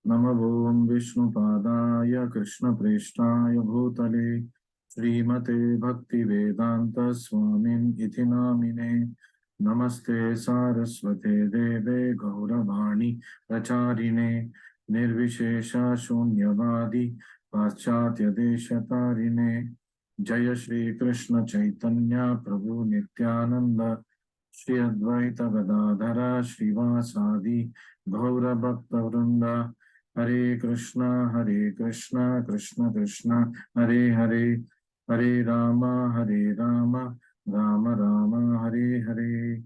नमो विष्णुपादाय कृष्णप्रेष्ठाय भूतले श्रीमते भक्तिवेदान्त स्वामिन् इति नामिने। नमस्ते सारस्वते देवे गौरवाणी प्रचारिणे निर्विशेष शून्यवादी पाश्चात्य देशतारिणे। जय श्री कृष्ण चैतन्य प्रभु नित्यानंद श्री अद्वैत गदाधर श्रीवासादि गौर भक्त वृंद। हरे कृष्णा कृष्ण कृष्ण हरे हरे, हरे राम राम राम हरे हरे।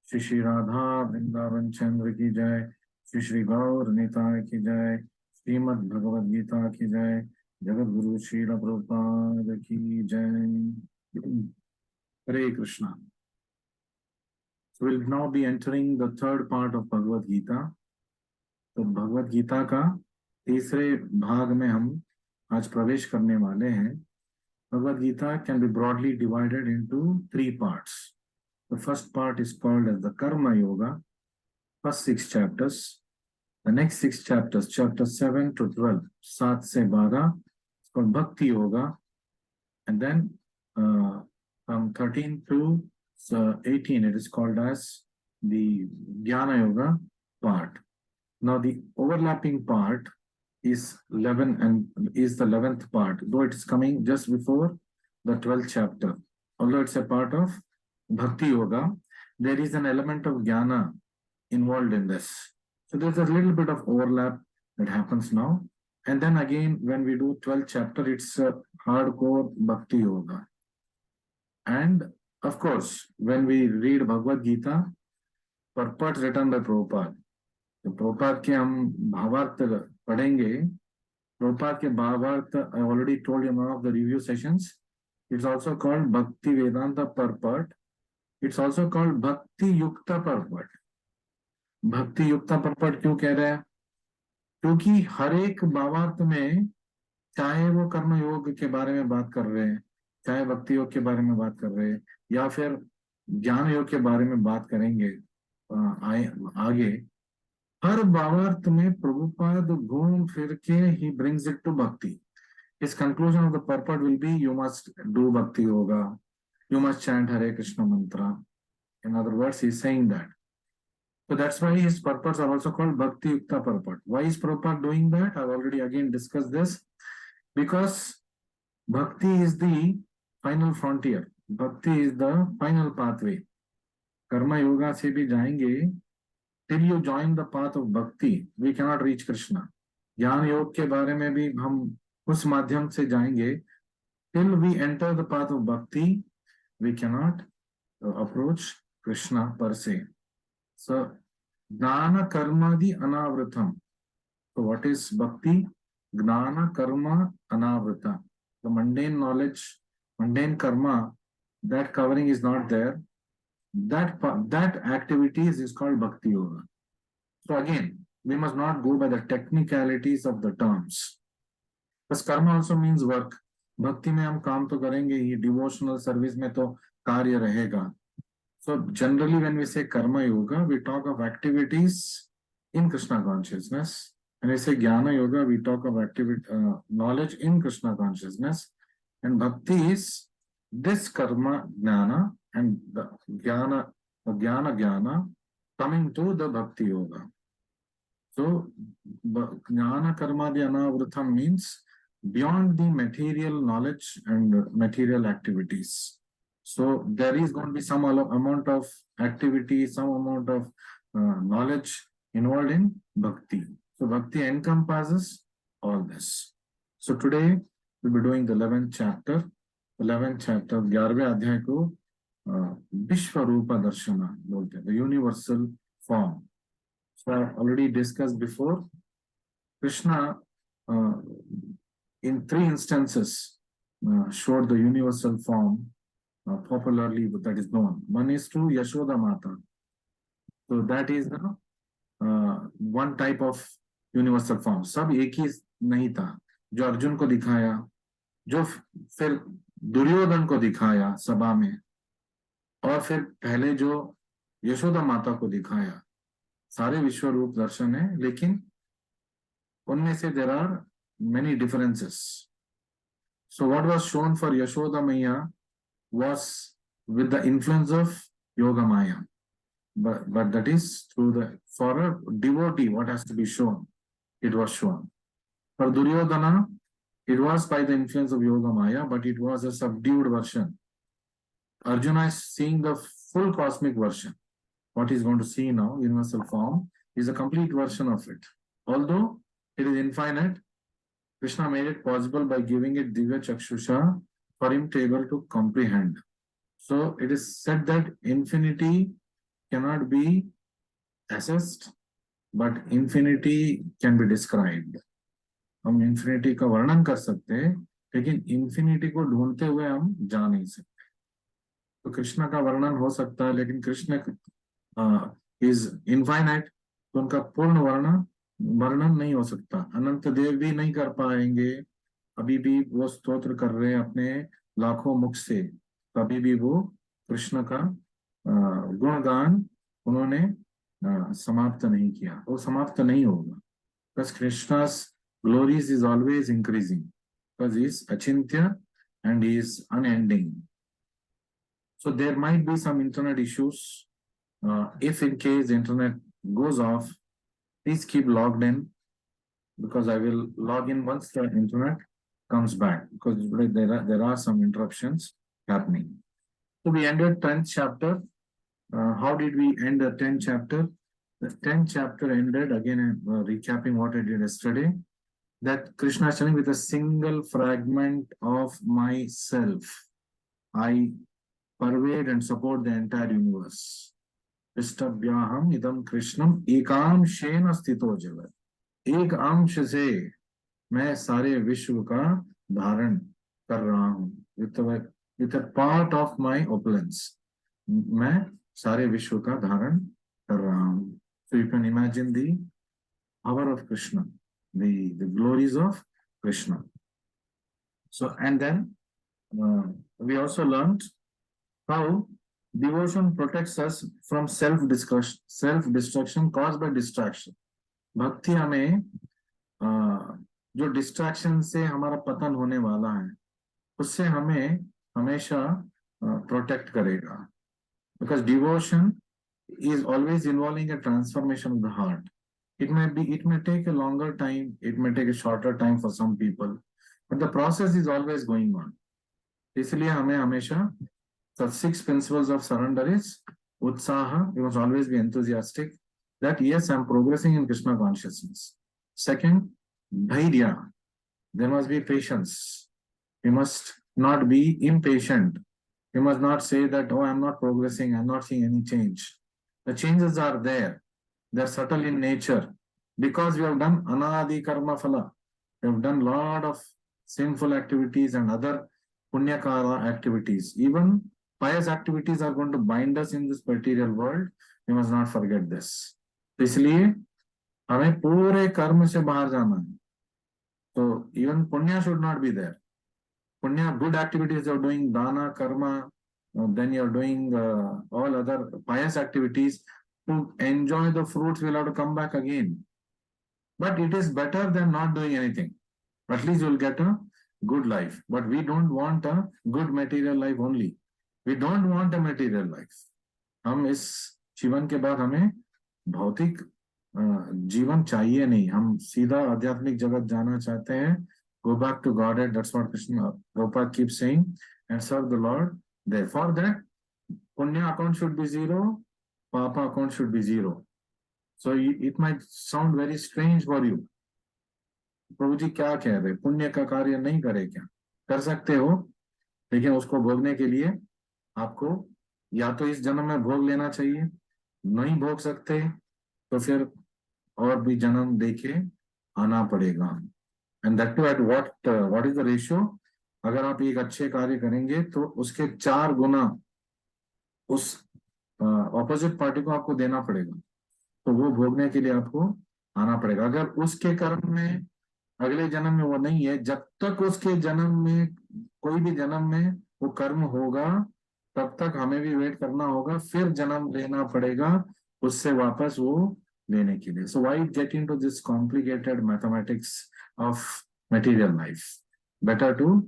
श्री श्री राधा वृंदावन चंद्र की जय, श्री श्री गौर निताय की जय, श्रीमद् भगवद गीता की जय, जगत गुरु श्रील प्रभुपाद की जय। हरे Krishna. So we'll now be entering the third part of Bhagavad Gita. तो भगवद गीता का तीसरे भाग में हम आज प्रवेश करने वाले हैं। Bhagavad Gita can be broadly divided into three parts. The first part is called as the Karma Yoga, first 6 chapters. The next 6 chapters, chapters 7 to 12, 7 से 12, it's called Bhakti Yoga. And then from 13 to 18, it is called as the Jnana Yoga part. Now the overlapping part is 11 and is the 11th part, though it is coming just before the 12th chapter. Although it's a part of Bhakti Yoga, there is an element of Jnana involved in this. So there's a little bit of overlap that happens now. And then again, when we do 12th chapter, it's a hardcore Bhakti Yoga. And of course, when we read Bhagavad Gita, purport written by Prabhupada, तो प्रभुपाद के हम भावार्थ पढ़ेंगे। प्रभुपाद के भावार्थ I already told you in one of the review sessions. It's also called Bhakti Vedanta purport. It's also called Bhakti Yukta purport. भक्ति युक्ता purport क्यों कह रहे हैं? क्योंकि हर एक भावार्थ में, चाहे वो कर्म योग के बारे में बात कर रहे हैं, चाहे भक्ति योग के बारे में बात कर रहे हैं, या फिर ज्ञान योग के बारे में बात करेंगे आगे, हर भावार्थ में प्रभुपाद घूम फिर के he brings it to bhakti. His conclusion of the purport will be, you must do bhakti yoga, you must chant Hare Krishna mantra. In other words, he is saying that. So that's why his purports are also called Bhakti Yukta purport. Why is Prabhupada doing that? I've already again discussed this. Because bhakti is the final frontier. Bhakti is the final pathway. Karma yoga se bhi jayenge. Till you join the path of bhakti, we cannot reach Krishna. ज्ञान योग के बारे में भी हम उस माध्यम से जाएंगे. Till we enter the path of bhakti, we cannot approach Krishna per se. So, Gnana Karmadi Anavritam. So, what is bhakti? Gnana Karma Anavrita. The mundane knowledge, mundane karma, that covering is not there. That activity is called Bhakti Yoga. So again, we must not go by the technicalities of the terms. Because karma also means work. Bhakti में हम काम तो करेंगे ही, devotional service में तो कार्य रहेगा. So generally when we say karma yoga, we talk of activities in Krishna consciousness. When we say jnana yoga, we talk of knowledge in Krishna consciousness. And bhakti is this karma jnana and the jnana coming to the bhakti yoga. So jnana karma anavritam means beyond the material knowledge and material activities. So there is going to be some amount of activity, some amount of knowledge involved in bhakti. So bhakti encompasses all this. So today we'll be doing the 11th chapter. 11th chapter, 11वें अध्याय को विश्व रूप दर्शना बोलते हैं, the universal form. So I already discussed before. Krishna in 3 instances showed the universal form popularly that is known. One is through Yashoda Mata. So that is the one type of universal form. सब एक ही नहीं था. जो अर्जुन को दिखाया, जो फिर दुर्योधन को दिखाया सभा में, और फिर पहले जो यशोदा माता को दिखाया, सारे विश्व रूप दर्शन है. लेकिन उनमें से there are many differences. So what was shown for Yashoda Maya was with the influence of Yoga Maya. But that is through for a devotee, what has to be shown, it was shown. For Duryodhana, it was by the influence of Yoga Maya, but it was a subdued version. Arjuna is seeing the full cosmic version. What he's going to see now, universal form, is a complete version of it. Although it is infinite, Krishna made it possible by giving it Divya Chakshusha for him to be able to comprehend. So it is said that infinity cannot be assessed, but infinity can be described. हम infinity का वर्णन कर सकते हैं, लेकिन infinity को ढूंढते हुए हम जा नहीं सकते. तो कृष्ण का वर्णन हो सकता है, लेकिन कृष्ण is infinite, तो उनका पूर्ण वर्णन नहीं हो सकता. अनंत देव भी नहीं कर पाएंगे. अभी भी वो स्तोत्र कर रहे हैं अपने लाखों मुख से, तभी भी वो कृष्ण का गुणगान उन्होंने समाप्त नहीं किया. वो समाप्त नहीं होगा. Because Krishna's glories is always increasing, because he is achintya and he is unending. So there might be some internet issues. If in case the internet goes off, please keep logged in, because I will log in once the internet comes back, because there are some interruptions happening. So we ended 10th chapter. How did we end the 10th chapter? The 10th chapter ended, again recapping what I did yesterday, that Krishna is telling, with a single fragment of myself, I pervade and support the entire universe. Ishtabhyaham idam Krishnam ekamshena sthito jagat. एक अंश से मैं सारे विश्व का धारण कर रहा हूँ. with a part of my opulence, मैं सारे विश्व का धारण कर रहा हूँ. So you can imagine the power of Krishna, the glories of Krishna. So, and then we also learned how devotion protects us from self-destruction caused by distraction. भक्ति हमें जो डिस्ट्रैक्शन से हमारा पतन होने वाला है, उससे हमें हमेशा प्रोटेक्ट करेगा. Because devotion is always involving a transformation of the heart. It may take a longer time, it may take a shorter time for some people, but the process is always going on. इसलिए हमें हमेशा the 6 principles of surrender is utsaha, we must always be enthusiastic that yes, I am progressing in Krishna consciousness. Second, dhairya, there must be patience. We must not be impatient. We must not say that, oh, I am not progressing, I am not seeing any change. The changes are there. They are subtle in nature, because we have done anadi karma phala. We have done lot of sinful activities and other punyakara activities. Even pious activities are going to bind us in this material world. We must not forget this. इसलिए हमें पूरे कर्म से बाहर जाना है. So even punya should not be there. Punya, good activities you are doing, dana, karma, then you are doing all other pious activities. To enjoy the fruits, we'll have to come back again. But it is better than not doing anything. At least you'll get a good life. But we don't want a good material life only. We don't want a material life. हम इस जीवन के बाद हमें भौतिक जीवन चाहिए नहीं. हम सीधा आध्यात्मिक जगत जाना चाहते हैं. Go back to Godhead. That's what Krishna Prabhupada keeps saying, and serve the Lord. Therefore, that punya account should be 0, papa account should be 0. So it might sound very strange for you. प्रभु जी क्या कह रहे, पुण्य का कार्य नहीं करे क्या? कर सकते हो, लेकिन उसको भोगने के लिए आपको या तो इस जन्म में भोग लेना चाहिए. नहीं भोग सकते तो फिर और भी जन्म देके आना पड़ेगा. And that two eight what is the ratio. अगर आप एक अच्छे कार्य करेंगे तो उसके 4 गुना उस ऑपोजिट पार्टी को आपको देना पड़ेगा. तो वो भोगने के लिए आपको आना पड़ेगा. अगर उसके कर्म में अगले जन्म में वो नहीं है, जब तक उसके जन्म में कोई भी जन्म में वो कर्म होगा, तब तक हमें भी वेट करना होगा. फिर जन्म लेना पड़ेगा उससे वापस वो लेने के लिए. So why get into this complicated mathematics of material life? Better to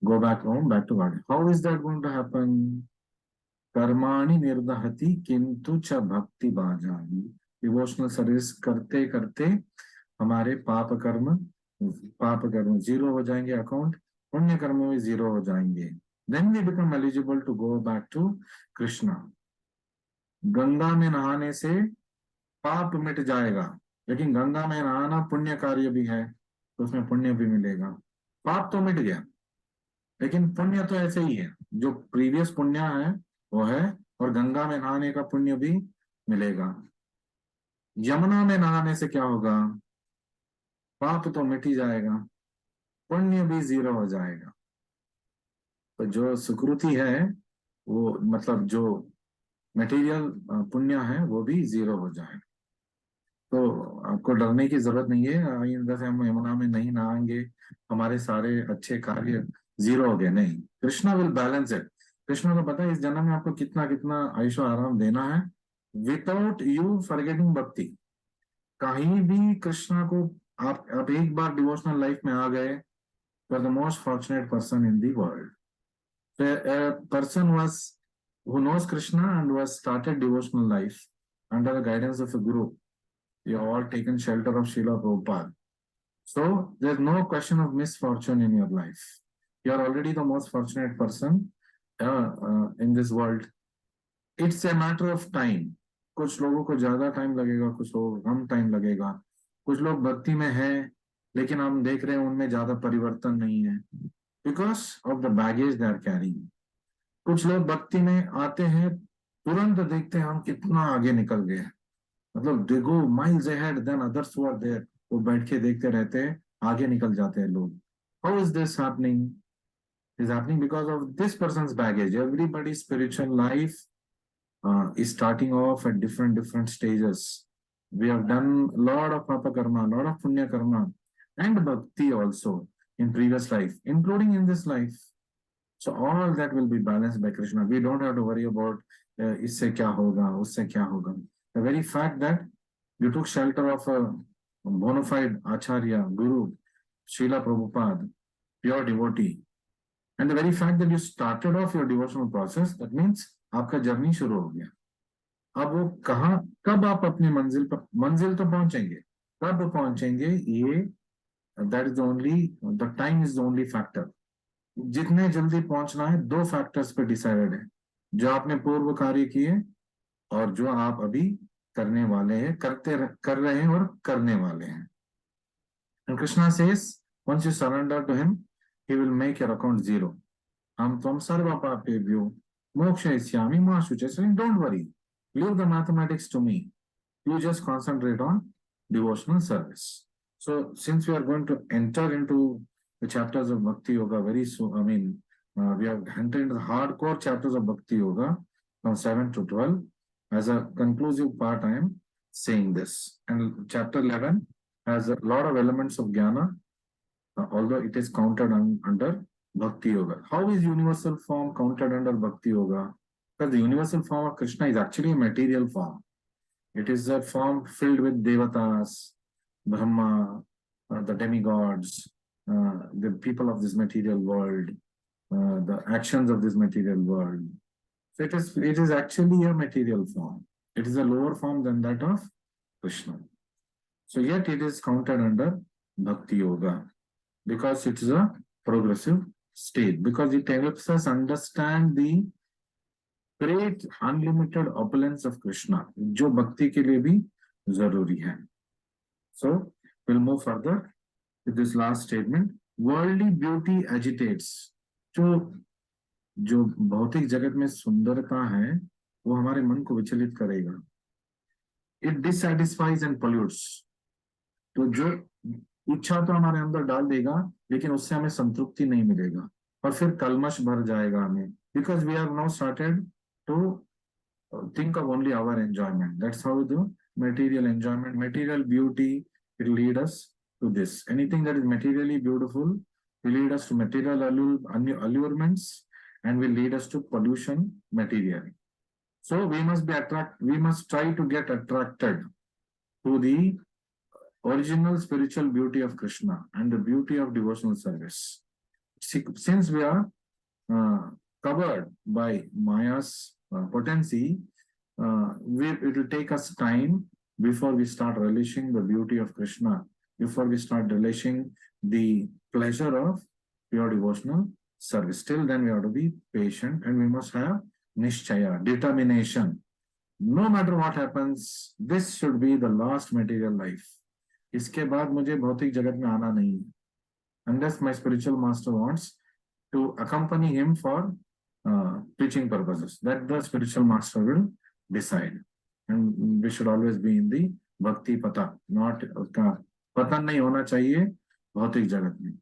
go back home, back to God. How is that going to happen? कर्माणि निर्दहति किंतु च भक्ति बाजानि. डिवोशनल सर्विस करते करते हमारे पाप कर्म जीरो हो जाएंगे, अकाउंट पुण्य कर्म भी जीरो हो जाएंगे. Then we become eligible to go back to Krishna. Ganga में नहाने से पाप मिट जाएगा, लेकिन गंगा में नहाना पुण्य कार्य भी है, तो उसमें पुण्य भी मिलेगा. पाप तो मिट गया, लेकिन पुण्य तो ऐसे ही है. जो प्रीवियस पुण्य है वो है, और गंगा में नहाने का पुण्य भी मिलेगा. यमुना में नहाने से क्या होगा? पाप तो मिट ही जाएगा, पुण्य भी जीरो हो जाएगा. तो जो सुकृति है वो, मतलब जो मटेरियल पुण्य है, वो भी जीरो हो जाएगा. तो आपको डरने की जरूरत नहीं है. आइंदा से हम यमुना में नहीं नहाएंगे, हमारे सारे अच्छे कार्य जीरो हो गए. नहीं, Krishna will balance it. Krishna को पता है इस जन्म में आपको कितना कितना आयुष्य आराम देना है, विदाउट यू फॉरगेटिंग भक्ति. कहीं भी कृष्णा को आप एक बार डिवोशनल लाइफ में आ गए, तो the most fortunate person in the world. Person was who knows Krishna and was started devotional life under the guidance of a guru. You have all taken shelter of Srila Prabhupada. So there's no question of misfortune in your life. You are already the most fortunate person in this world. It's a matter of time. कुछ लोगों को ज्यादा time लगेगा, कुछ लोगों को कम time लगेगा. कुछ लोग भक्ति में है, लेकिन हम देख रहे हैं उनमें ज्यादा परिवर्तन नहीं है, because of the baggage they are carrying. कुछ लोग भक्ति में आते हैं, तुरंत देखते हैं हम कितना आगे निकल गए, मतलब they go miles ahead than others who are there. वो बैठ के देखते रहते हैं, आगे निकल जाते हैं लोग. How is this happening? It is happening because of this person's baggage. Everybody's spiritual life is starting off at different stages. We have done a lot of papa karma, a lot of punya karma, and bhakti also in previous life, including in this life. So all that will be balanced by Krishna. We don't have to worry about isse kya hoga, usse kya hoga. The very fact that you took shelter of a bona fide acharya, guru, Srila Prabhupada, pure devotee, and the very fact that you started off your devotional process, that means आपका journey शुरू हो गया. अब वो कहाँ, कब आप अपनी मंजिल तो पहुंचेंगे, कब पहुंचेंगे, ये that is the only, the time is the only factor. जितने जल्दी पहुंचना है, दो फैक्टर्स पे डिसाइडेड है, जो आपने पूर्व कार्य किए और जो आप अभी करने वाले हैं, कर रहे हैं और करने वाले हैं. And Krishna says, once you surrender to him, he will make your account zero. Ham tvam sarva papebhyo mokshayishyami ma shuchya. Don't worry, leave the mathematics to me. You just concentrate on devotional service. So since we are going to enter into the chapters of Bhakti Yoga very soon, we have entered into the hardcore chapters of Bhakti Yoga from 7 to 12. As a conclusive part, I am saying this. And chapter 11 has a lot of elements of jnana, although it is counted under Bhakti Yoga. How is universal form counted under Bhakti Yoga? Because the universal form of Krishna is actually a material form. It is a form filled with devatas, Brahma, the demigods, the people of this material world, the actions of this material world. So it is actually a material form. It is a lower form than that of Krishna. So yet it is counted under Bhakti Yoga because it is a progressive state, because it helps us understand the great unlimited opulence of Krishna, जो भक्ति के लिए भी जरूरी है. So we'll move further with this last statement. Worldly beauty agitates. जो भौतिक जगत में सुंदरता है, वो हमारे मन को विचलित करेगा. It dissatisfies and pollutes. तो जो इच्छा तो हमारे अंदर डाल देगा, लेकिन उससे हमें संतृप्ति नहीं मिलेगा, और फिर कलमश भर जाएगा हमें. Because we are now started to think of only our enjoyment. That's how the material enjoyment, material beauty will lead us to this. Anything that is materially beautiful will lead us to material allurements and will lead us to pollution materially. So we must try to get attracted to the original spiritual beauty of Krishna and the beauty of devotional service. Since we are uh, covered by Maya's potency, it will take us time before we start relishing the beauty of Krishna, before we start relishing the pleasure of pure devotional service. Till then, we have to be patient and we must have nishchaya, determination. No matter what happens, this should be the last material life. इसके बाद मुझे भौतिक जगत में आना नहीं है. Unless my spiritual master wants to accompany him for teaching purposes, that the spiritual master will decide. And we should always be in the bhakti pata, not उसका पतन नहीं होना चाहिए भौतिक जगत में.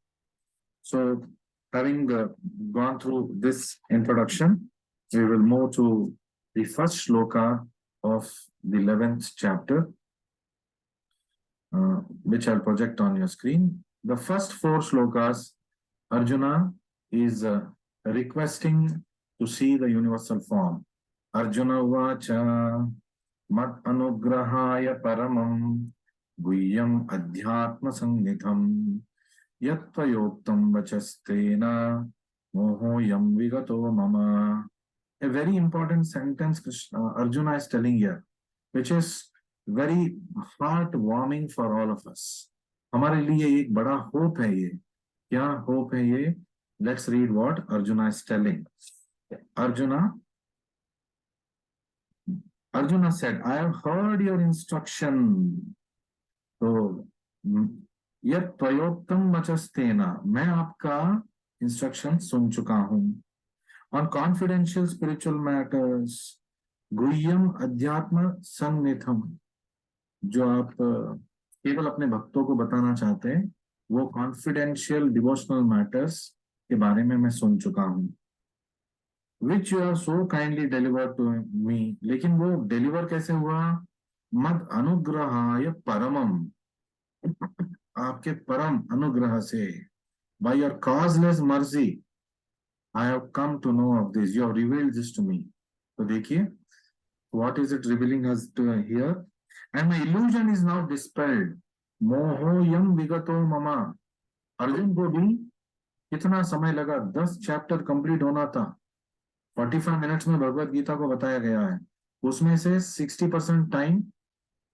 So, having gone through this introduction, we will move to the first shloka of the 11th chapter, which I'll project on your screen. The first 4 shlokas, Arjuna is requesting to see the universal form. Arjuna vacha mat anugrahaya paramam guhyam adhyatma sannitham yatvayoktam vachastena mohoyam vigato mama. A very important sentence Arjuna is telling here, which is very heartwarming for all of us. हमारे लिए एक बड़ा hope है ये. क्या hope है ये? Let's read what Arjuna is telling. Arjuna said, I have heard your instruction. So, यत् त्वयोक्तं वचस्तेन, मैं आपका instruction सुन चुका हूँ. On confidential spiritual matters, गुह्यम अध्यात्म सन्निधम, जो आप केवल अपने भक्तों को बताना चाहते हैं, वो कॉन्फिडेंशियल डिवोशनल मैटर्स के बारे में मैं सुन चुका हूँ. Which you are so kindly deliver to me. लेकिन वो डिलीवर कैसे हुआ? मद अनुग्रहाय परमम, आपके परम अनुग्रह से. बाय योर कॉजलेस मर्जी I have come to know of this. You have revealed this to me. तो देखिए, what is it revealing us to here? And my illusion is now dispelled. मोहोयम विगतो ममा. अर्जुन को भी कितना समय लगा? 10 चैप्टर कंप्लीट होना था. 45 मिनट्स में भगवत गीता को बताया गया है. उसमें से 60% टाइम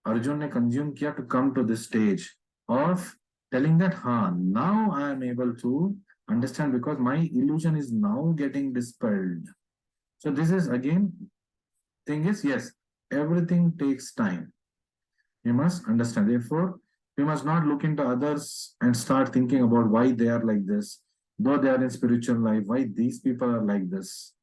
अर्जुन ने कंज्यूम किया to come to this stage of telling that, now I am able to understand because my illusion is now getting dispelled. So this is again, thing is, yes, everything takes time. You must understand. Therefore, we must not look into others and start thinking about why they are like this, though they are in spiritual life, why these people are like this.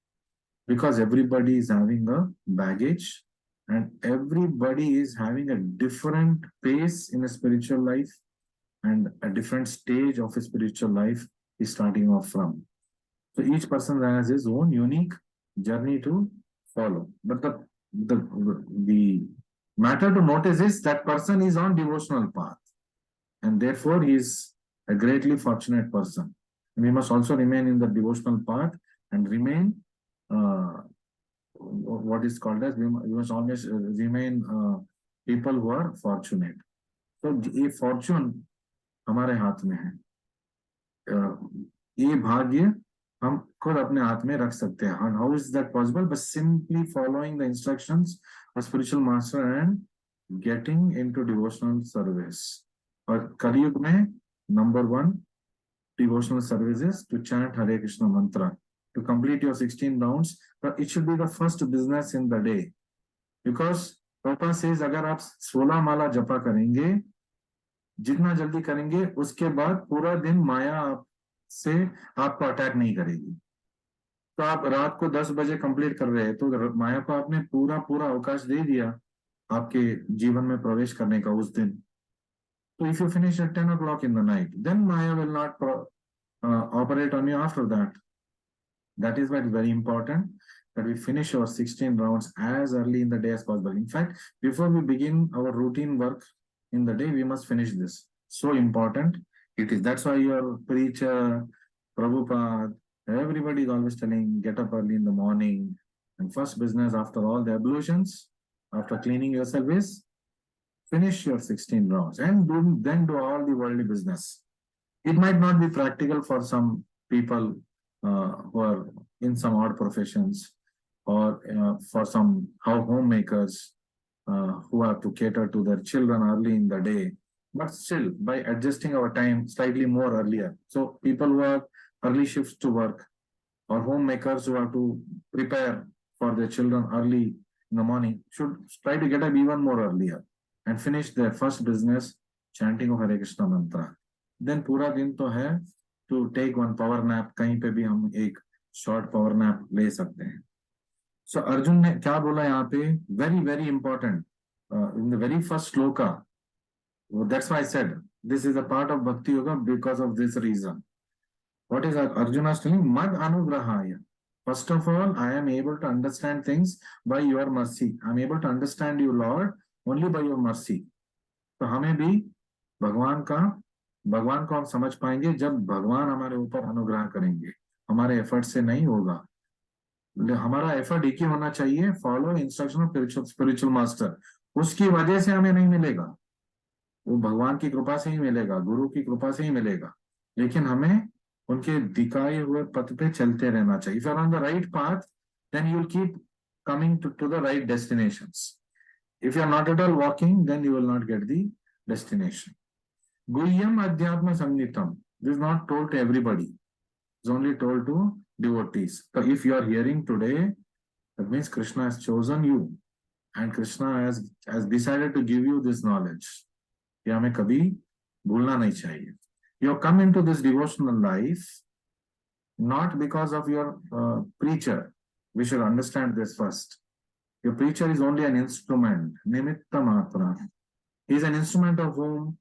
Because everybody is having a baggage and everybody is having a different pace in a spiritual life and a different stage of a spiritual life is starting off from. So each person has his own unique journey to follow. But the matter to notice is that person is on devotional path, and therefore he is a greatly fortunate person. And we must also remain in the devotional path and remain what is called as, we must always remain people who are fortunate. So ये fortune हमारे हाथ में है. ये भाग्य हम खुद अपने हाथ में रख सकते हैं. And how is that possible? By simply following the instructions of spiritual master and getting into devotional service. और कलयुग में number 1 devotional service is to chant Hare Krishna mantra. To complete your 16 rounds, it should be the first business in the day. Because Prabhupada says, अगर आप 16 माला जपा करेंगे, जितना जल्दी करेंगे, उसके बाद पूरा दिन माया से आपको अटैक नहीं करेगी. तो आप रात को 10 बजे कंप्लीट कर रहे हैं, तो माया को आपने पूरा अवकाश दे दिया आपके जीवन में प्रवेश करने का उस दिन. तो if you finish at 10 o'clock in the night, then Maya will not operate on you after that. That is why it's very important that we finish our 16 rounds as early in the day as possible. In fact, before we begin our routine work in the day, we must finish this. So important it is. That's why your preacher, Prabhupada, everybody is always telling, get up early in the morning. And first business after all the ablutions, after cleaning yourself, is finish your 16 rounds and then do all the worldly business. It might not be practical for some people who are in some odd professions, or for some homemakers who have to cater to their children early in the day. But still, by adjusting our time slightly more earlier, so people who have early shifts to work, or homemakers who have to prepare for their children early in the morning, should try to get up even more earlier and finish their first business chanting of Hare Krishna mantra. Then पूरा दिन तो है to take one power nap, कहीं पे भी हम एक short power nap ले सकते हैं. So अर्जुन ने क्या बोला यहाँ पे? Very very important. In the very first shloka, that's why I said this is a part of Bhakti Yoga because of this reason. What is Arjuna telling? Mad anugrahaya. First of all, I am able to understand things by your mercy. I am able to understand you, Lord, only by your mercy. तो हमें भी भगवान को हम समझ पाएंगे जब भगवान हमारे ऊपर अनुग्रह करेंगे. हमारे एफर्ट से नहीं होगा. हमारा एफर्ट एक ही होना चाहिए, follow instruction of spiritual master. उसकी वजह से हमें नहीं मिलेगा, वो भगवान की कृपा से ही मिलेगा, गुरु की कृपा से ही मिलेगा. लेकिन हमें उनके दिखाए हुए पथ पे चलते रहना चाहिए. If you are on the right path, then you will keep coming to the right destinations. If you are not at all walking, then you will not get the destination. Guhyam Adhyatma Samnitam. This is not told to everybody. It's only told to devotees. So if you are hearing today, that means Krishna has chosen you, and Krishna has decided to give you this knowledge. ये हमें कभी भूलना नहीं चाहिए. You have come into this devotional life not because of your preacher. We should understand this first. Your preacher is only an instrument, nimitta matra. He is an instrument of whom?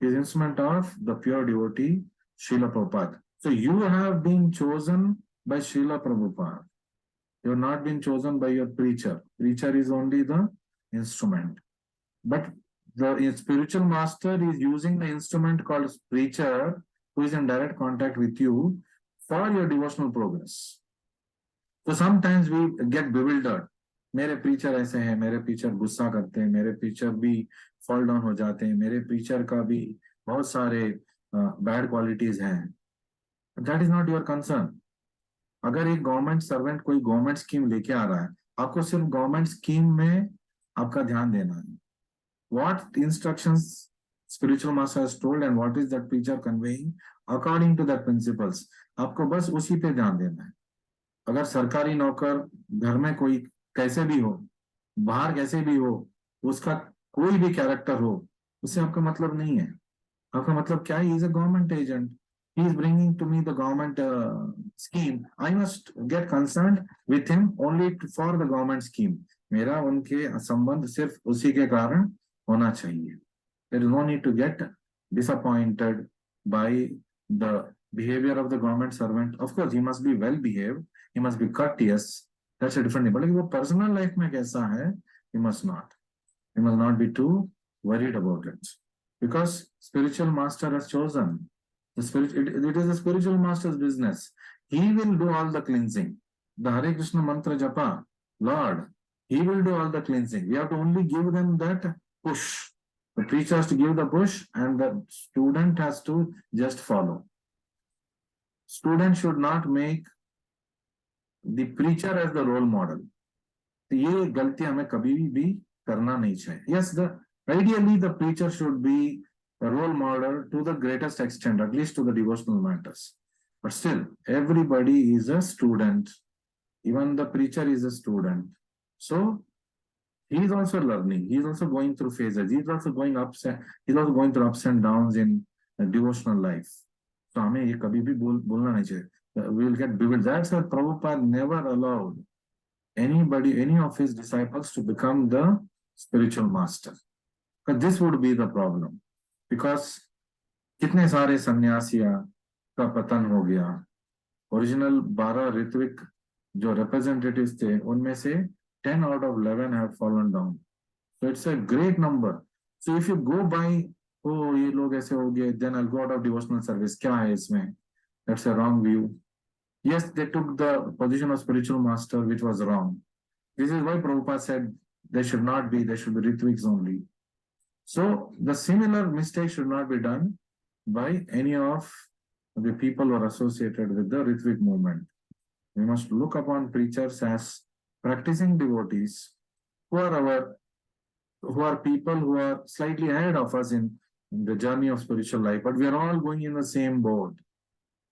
He is an instrument of the pure devotee, Srila Prabhupada. So you have been chosen by Srila Prabhupada. You have not been chosen by your preacher. Preacher is only the instrument. But the spiritual master is using the instrument called preacher, who is in direct contact with you for your devotional progress. So sometimes we get bewildered. मेरे preacher ऐसे हैं, मेरे preacher गुस्सा करते हैं, मेरे preacher भी fall down हो जाते हैं, मेरे preacher का भी बहुत सारे bad qualities हैं. That is not your concern. अगर एक गवर्नमेंट सर्वेंट कोई गवर्नमेंट स्कीम लेके आ रहा है, आपको सिर्फ गवर्नमेंट स्कीम में आपका ध्यान देना है. What instructions spiritual master has told and what is that preacher conveying according to that principles, आपको बस उसी पे ध्यान देना है. अगर सरकारी नौकर घर में कोई कैसे भी हो, बाहर कैसे भी हो, उसका कोई भी कैरेक्टर हो, उससे आपका मतलब नहीं है. आपका मतलब क्या है? He is a government agent. He is bringing to me the government scheme. I must get concerned with him only for the government scheme. मेरा उनके संबंध सिर्फ उसी के कारण होना चाहिए. There is no need to get disappointed by the behavior of the government servant. Of course, he must be well behaved, he must be courteous. That's a different thing. But वो personal life में कैसा है, he must not be too worried about it, because spiritual master has chosen. It is the spiritual master's business. He will do all the cleansing. The Hare Krishna mantra japa, Lord, he will do all the cleansing. We have to only give them that push. The preacher has to give the push and the student has to just follow. Student should not make the preacher as the role model. ये गलती हमें कभी भी करना नहीं चाहिए. Yes, ideally the preacher should be a role model to the greatest extent, at least to the devotional matters. But still, everybody is a student. Even the preacher is a student. So he is also learning. He is also going through phases. He is also going through ups and downs in devotional life. So हमें ये कभी भी बोलना नहीं चाहिए. We will get bewildered. That's why Prabhupada never allowed any of his disciples to become the spiritual master. Because this would be the problem. Because कितने सारे सन्यासिया का पतन हो गया. Original 12 ऋत्विक जो representatives थे, उनमें से 10 out of 11 have fallen down. So it's a great number. So if you go by, oh ये लोग ऐसे हो गए, then I'll go out of devotional service. क्या है इसमें? That's a wrong view. Yes, they took the position of spiritual master, which was wrong. This is why Prabhupada said there should be Ritviks only. So the similar mistake should not be done by any of the people who are associated with the Ritvik movement. We must look upon preachers as practicing devotees who are our, who are people who are slightly ahead of us in the journey of spiritual life, but we are all going in the same boat.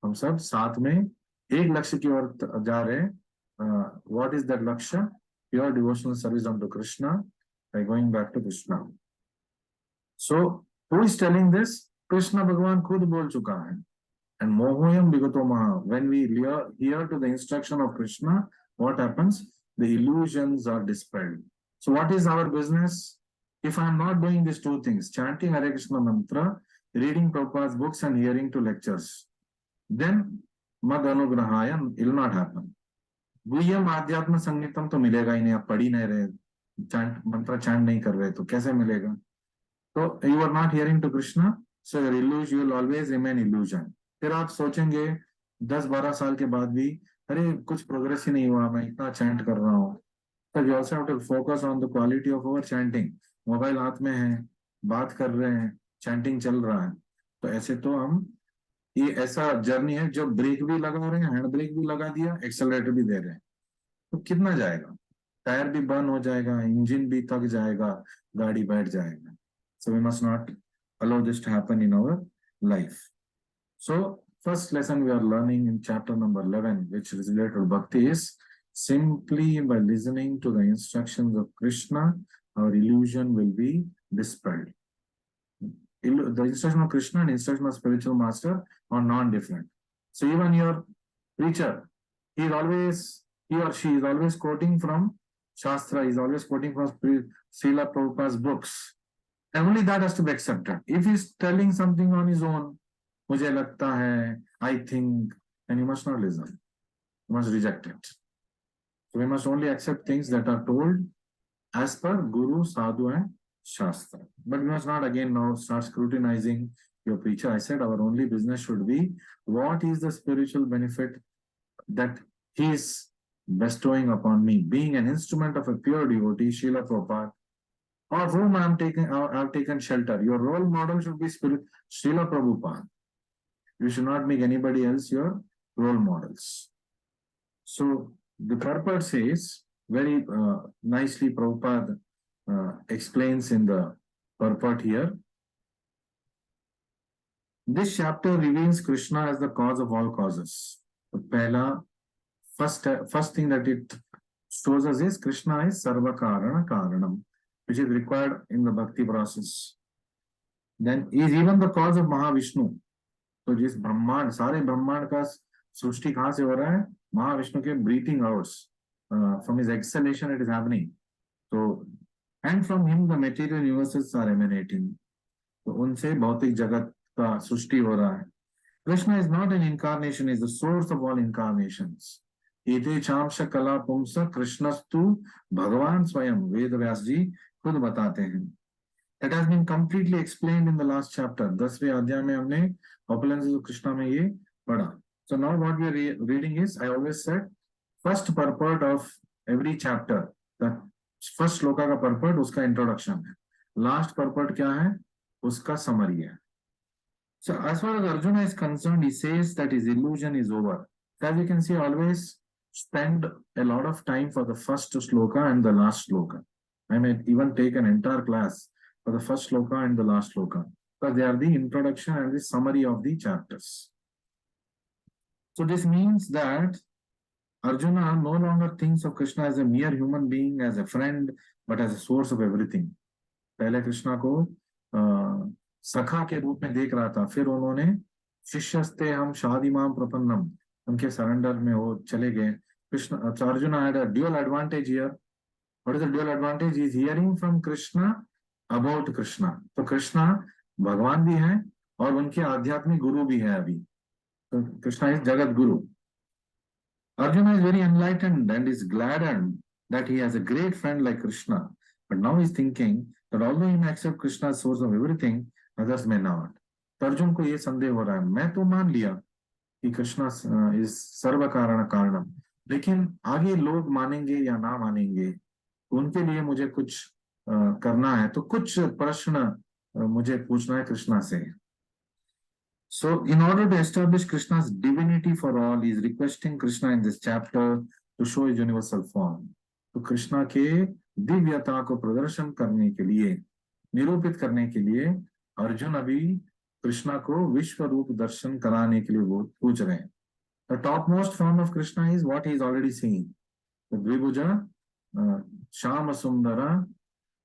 हम सब साथ में एक लक्ष्य की ओर जा रहे हैं. What is that लक्ष्य? Pure devotional service unto Krishna by going back to Krishna. So who is telling this? Krishna भगवान खुद बोल चुका है. And mohoyam bigato maha. When we hear to the instruction of Krishna, what happens? The illusions are dispelled. So what is our business? If I am not doing these two things, chanting Hare Krishna mantra, reading Prabhupada's books and hearing to lectures, then mad anugrahaya, it will not happen. गुह्यम आध्यात्म संगीतम तो मिलेगा ही नहीं. आप पढ़ ही नहीं रहे, मंत्र chant नहीं कर रहे, तो कैसे मिलेगा? तो you are not hearing to Krishna, so your illusion will always remain illusion. फिर आप सोचेंगे 10-12 साल के बाद भी, अरे कुछ प्रोग्रेस ही नहीं हुआ, मैं इतना चैंट कर रहा हूँ. तो we also have to focus on the quality of our chanting. Mobile हाथ में है, बात कर रहे हैं, चैंटिंग चल रहा है, तो ऐसे तो हम, ये ऐसा जर्नी है जो ब्रेक भी लगा रहे हैं, हैंड ब्रेक भी लगा दिया, एक्सेलरेटर भी दे रहे हैं, तो कितना जाएगा? टायर भी बर्न हो जाएगा, इंजन भी थक जाएगा, गाड़ी बैठ जाएगा. So we must not allow this to happen in our life. So first lesson we are learning in chapter number 11, which is related to bhakti, is simply by listening to the instructions of Krishna, our illusion will be dispelled. The instruction of Krishna and instruction of spiritual master are non-different. So even your preacher, he or she is always quoting from Shastra, is always quoting from Srila Prabhupada's books. And only that has to be accepted. If he's telling something on his own, मुझे लगता है, I think, and you must not listen. You must reject it. So we must only accept things that are told as per Guru, Sadhu and Shastra. But we must not again now start scrutinizing your preacher. I said our only business should be, what is the spiritual benefit that he is bestowing upon me, being an instrument of a pure devotee, Srila Prabhupada, of whom I have taken shelter. Your role model should be Srila Prabhupada. You should not make anybody else your role models. So the purport says, very nicely Prabhupada explains in the purport here. This chapter reveals Krishna as the cause of all causes. The first thing that it shows us is Krishna is Sarva Karana Karanam, which is required in the bhakti process. Then he is even the cause of Mahavishnu. तो जिस ब्रह्मांड, सारे ब्रह्मांड का सृष्टि कहाँ से हो रहा है? महाविष्णु के breathing outs, from his exhalation it is happening. So and from him the material universes are emanating. तो उनसे भौतिक जगत का सृष्टि हो रहा है. Krishna is not an incarnation, is the source of all incarnations. एते चांश कला पुंस कृष्णस्तु भगवान स्वयं, वेद व्यास जी खुद बताते हैं. That has been completely explained in the last chapter. 10वें अध्याय में हमने opulences of Krishna में ये पढ़ा. So now what we are reading is, I always said, first purport of every chapter, the first shloka का purport उसका introduction है, last purport क्या है, उसका summary है. So as far as Arjuna is concerned, he says that his illusion is over. So as you can see, always spend a lot of time for the first shloka and the last shloka. I may even take an entire class for the first shloka and the last shloka, because they are the introduction and the summary of the chapters. So this means that Arjuna no longer thinks of Krishna as a mere human being, as a friend, but as a source of everything. पहले कृष्णा को सखा के रूप में देख रहा था, फिर उन्होंने शिष्यस्ते हम शादिमाम प्रपन्नम, उनके सरेंडर में वो चले गए. Krishna, Arjuna had a dual advantage here. What is the dual advantage? He is hearing from Krishna about Krishna. तो कृष्णा भगवान भी हैं और उनके आध्यात्मिक गुरु भी है अभी. तो Krishna is Jagat Guru. Arjuna is very enlightened and is gladdened that he has a great friend like Krishna. But now he is thinking that although he may accept Krishna as source of everything, others may not. तो अर्जुन को ये संदेह हो रहा है, मैं तो मान लिया कि कृष्णा इज सर्व कारण कारणम, लेकिन आगे लोग मानेंगे या ना मानेंगे, उनके लिए मुझे कुछ करना है. तो कुछ प्रश्न मुझे पूछना है कृष्णा से. So, in order to establish Krishna's divinity for all, he is requesting Krishna in this chapter to show his universal form. तो कृष्णा के दिव्यता को प्रदर्शन करने के लिए, निरूपित करने के लिए अर्जुन अभी कृष्णा को विश्व रूप दर्शन कराने के लिए वो पूछ रहे हैं. The topmost form of Krishna is what he is already seeing. The Dvibhuja, Shama Sundara,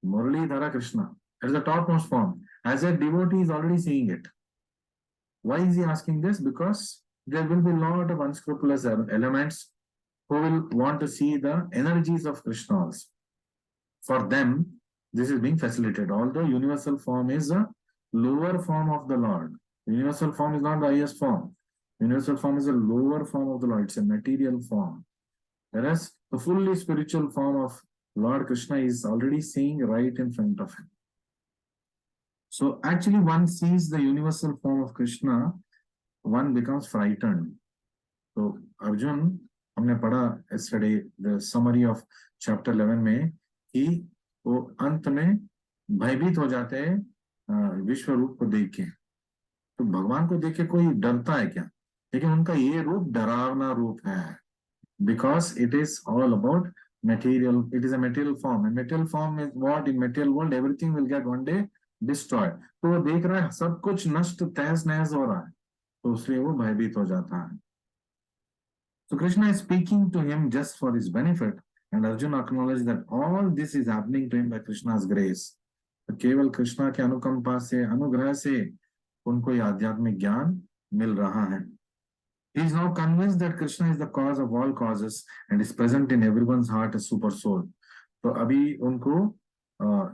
Muralidhara Krishna. That is the topmost form. As a devotee, he is already seeing it. Why is he asking this? Because there will be a lot of unscrupulous elements who will want to see the energies of Krishna also. For them, this is being facilitated. Although universal form is a lower form of the Lord. Universal form is not the highest form. Universal form is a lower form of the Lord. It's a material form. Whereas the fully spiritual form of Lord Krishna is already seeing right in front of him. So actually one sees the universal form of Krishna, one becomes frightened. So Arjun, हमने पढ़ा yesterday the summary of chapter 11 में कि वो अंत में भयभीत हो जाते हैं विश्व रूप को देख के. तो भगवान को देख के कोई डरता है क्या? लेकिन उनका ये रूप डरावना रूप है. Because it is all about material, it is a material form, and material form is what in material world everything will get one day destroyed. तो वो देख रहा है सब कुछ नष्ट तहस नहस हो रहा है, तो उसलिए वो भयभीत हो जाता है. So Krishna is speaking to him just for his benefit, and Arjuna acknowledges that all this is happening to him by Krishna's grace. तो केवल कृष्णा के अनुकंपा से, अनुग्रह से उनको ये आध्यात्मिक ज्ञान मिल रहा है. He is now convinced that Krishna is the cause of all causes and is present in everyone's heart as super soul. तो अभी उनको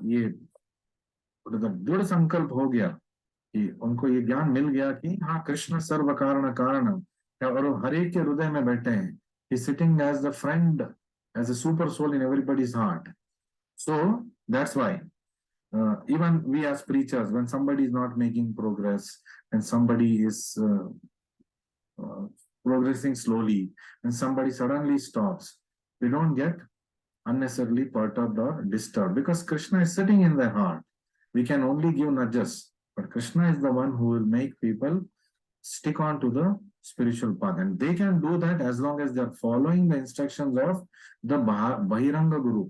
ये दृढ़ संकल्प हो गया कि उनको ये ज्ञान मिल गया कि हाँ कृष्ण सर्व कारण कारण और हर एक के हृदय में बैठे हैं. He is sitting as the friend, as a super soul in everybody's heart. So that's why even we as preachers, when somebody is not making progress and somebody is progressing slowly and somebody suddenly stops, we don't get unnecessarily perturbed or disturbed because Krishna is sitting in their heart. We can only give nudges, but Krishna is the one who will make people stick on to the spiritual path, and they can do that as long as they are following the instructions of the Bahiranga Guru,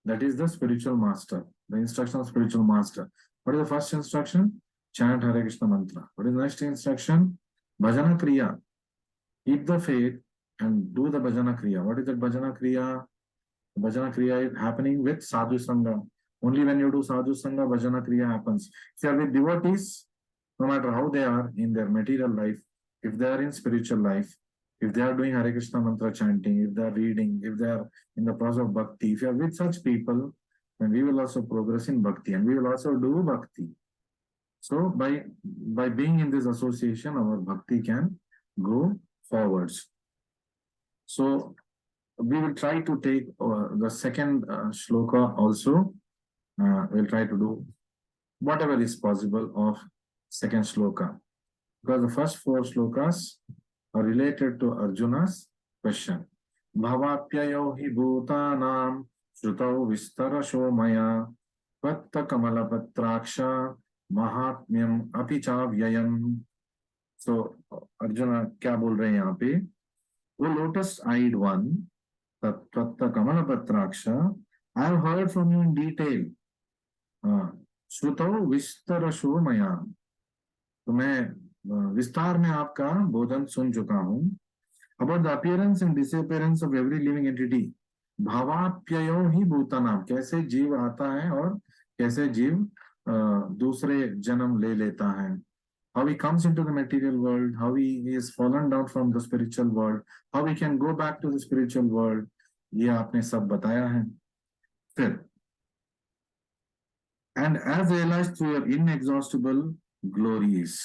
that is the spiritual master, the instruction of spiritual master. What is the first instruction? Chant Hare Krishna mantra. What is the next instruction? Bhajana Kriya. Keep the faith and do the Bhajana Kriya. What is that Bhajana Kriya? Bhajana Kriya is happening with Sadhu Sangha. Only when you do Sadhu Sangha, Bhajana Kriya happens. If you are with devotees, no matter how they are in their material life, if they are in spiritual life, if they are doing Hare Krishna mantra chanting, if they are reading, if they are in the process of bhakti, if you are with such people, then we will also progress in bhakti and we will also do bhakti. So by being in this association, our bhakti can go forwards. So we will try to take the second shloka also. We'll try to do whatever is possible of second shloka, because the first four shlokas are related to Arjuna's question. Bhavapyayo hi bhutanam shrutau vistarasho maya vatta kamala patraksha mahatmyam apichavyayam. So Arjuna क्या बोल रहे हैं यहाँ पे? वो lotus eyed one, vatta kamala patraksha, I have heard from you in detail. श्रुतौ विस्तरशो मया, तो मैं विस्तार में आपका बोधन सुन चुका हूँ. About the appearance and disappearance of every living entity. भावाप्ययो ही भूतानाम, कैसे जीव आता है और कैसे जीव दूसरे जन्म ले लेता है. How he comes into the material world, how he is fallen down from the spiritual world, how he can go back to the spiritual world, ये आपने सब बताया है. फिर and as realized through your inexhaustible glories.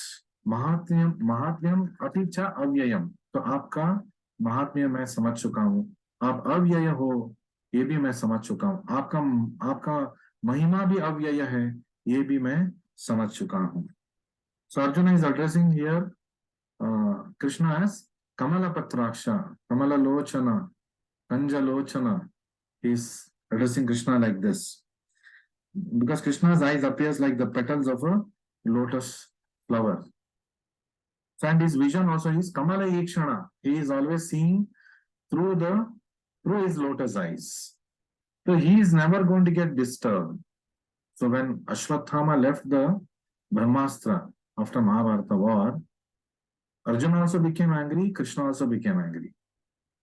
Mahatmyam अतिचा अव्ययम, तो आपका महात्म्य मैं समझ चुका हूँ. आप अव्यय हो ये भी मैं समझ चुका हूँ. आपका महिमा भी अव्यय है ये भी मैं समझ चुका हूँ. So Arjuna is addressing here Krishna as Kamala Patraksha, Kamala Lochana, Kanja Lochana. He is addressing Krishna like this. because Krishna's eyes appears like the petals of a lotus flower. And his vision also is Kamala Ikshana. He is always seeing through his lotus eyes. So he is never going to get disturbed. So when Ashwatthama left the Brahmastra after Mahabharata war, Arjuna also became angry, Krishna also became angry.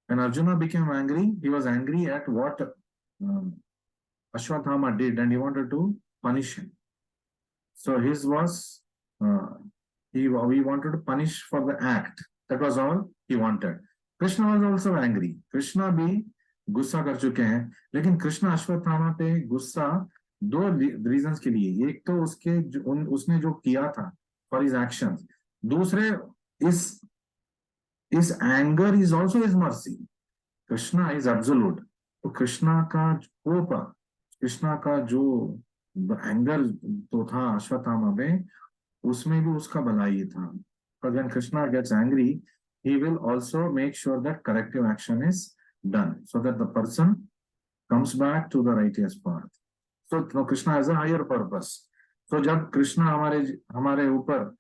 When Arjuna became angry, he was angry at what Ashwatthama did, and he wanted to punish him. So his was, he wanted to punish for the act. That was all he wanted. Krishna was also angry. Krishna भी गुस्सा कर चुके हैं, लेकिन कृष्ण अश्वत्थामा पे गुस्सा दो reasons के लिए. एक तो उसने जो किया था फॉर हिज एक्शंस, दूसरे इस anger is also his mercy. Krishna is absolute. तो कृष्णा का कोप, कृष्णा का जो एंगर तो था अश्वत्थामा में, उसमें भी उसका भलाई था. But when Krishna gets angry, he will also make sure that corrective action is done so that the person comes back to the righteous path. So Krishna has a higher purpose. So जब कृष्णा हमारे ऊपर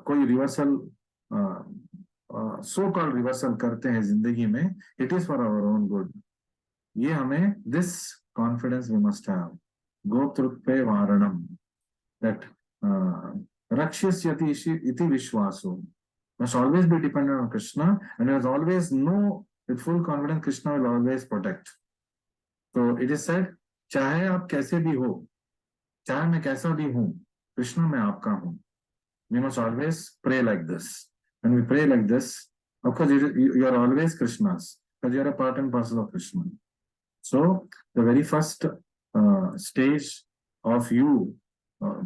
कोई reversal, so called reversal करते हैं जिंदगी में, it is for our own good. ये हमें this confidence we must have. गोप्तृत्वे वारणम, that Rakshisyati iti vishwaso. Must always be dependent on Krishna, and must always know with full confidence Krishna will always protect. So it is said, चाहे आप कैसे भी हो, चाहे मैं कैसा भी हूँ, कृष्ण मैं आपका हूँ. We must always pray like this. When we pray like this, of course you are always Krishna's, because you are a part and parcel of Krishna. So the very first stage of you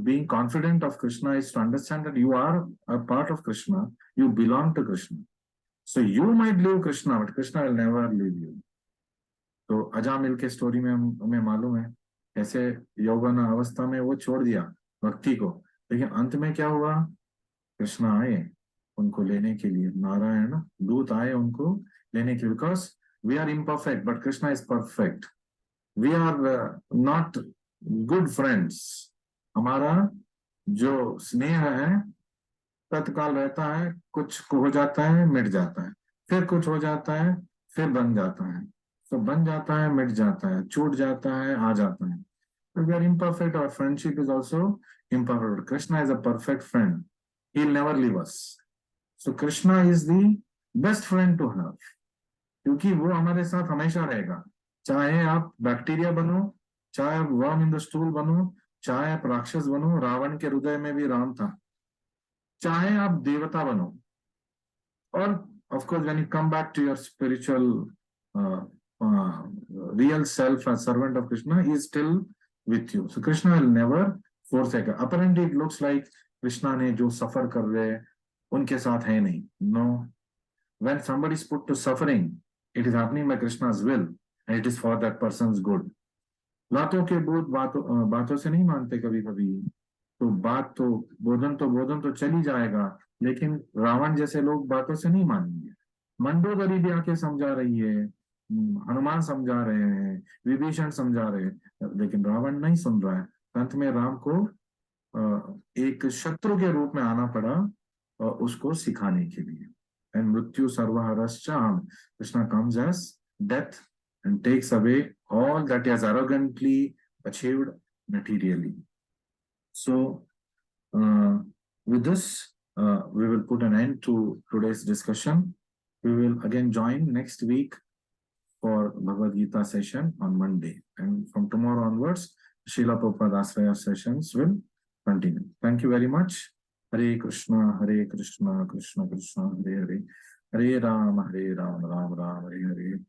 being confident of Krishna is to understand that you are a part of Krishna, you belong to Krishna. So you might leave Krishna, but Krishna will never leave you. तो अजामिल के story में हमें मालूम है कैसे यौवन अवस्था में वो छोड़ दिया भक्ति को, लेकिन अंत में क्या हुआ, कृष्ण आए उनको लेने के लिए, नारायण दूत आए उनको लेने के लिए. Because we are imperfect but Krishna is perfect. We are not good friends. हमारा जो स्नेह है तत्काल रहता है, कुछ हो जाता है मिट जाता है, फिर कुछ हो जाता है फिर बन जाता है. तो बन जाता है मिट जाता है, छूट जाता है आ जाता है. We are imperfect. Our friendship is also imperfect. Krishna is a perfect friend. He will never leave us. So Krishna is the best friend to have, क्योंकि वो हमारे साथ हमेशा रहेगा. चाहे आप बैक्टीरिया बनो, चाहे आप वर्म इन द स्टूल बनो, चाहे आप राक्षस बनो, रावण के हृदय में भी राम था, चाहे आप देवता बनो, और of course when you come back to your spiritual real self as servant of Krishna, he is still with you. So Krishna will never forsake. Apparently it looks like Krishna ने जो सफर कर रहे उनके साथ है नहीं. No. When somebody is put to suffering, it is happening by Krishna's will, and it is for that person's good. लातों के बोध बातों से नहीं मानते कभी कभी. तो बात तो बोधन तो चली जाएगा, लेकिन रावण जैसे लोग बातों से नहीं मानेंगे. मंडोदरी भी आके समझा रही है, हनुमान समझा रहे हैं, विभीषण समझा रहे हैं, लेकिन रावण नहीं सुन रहा है. अंत में राम को एक शत्रु के रूप में आना पड़ा उसको सिखाने के लिए. एंड मृत्यु सर्वहरश्चाम, Krishna comes as death and takes away all that he has arrogantly achieved materially. So with this we will put an end to today's discussion. We will again join next week for Bhagavad Gita session on Monday, and from tomorrow onwards Srila Prabhupada Asraya sessions will continue. Thank you very much. Hare Krishna Krishna Krishna Hare Hare, Hare Ram Ram Ram Hare Hare.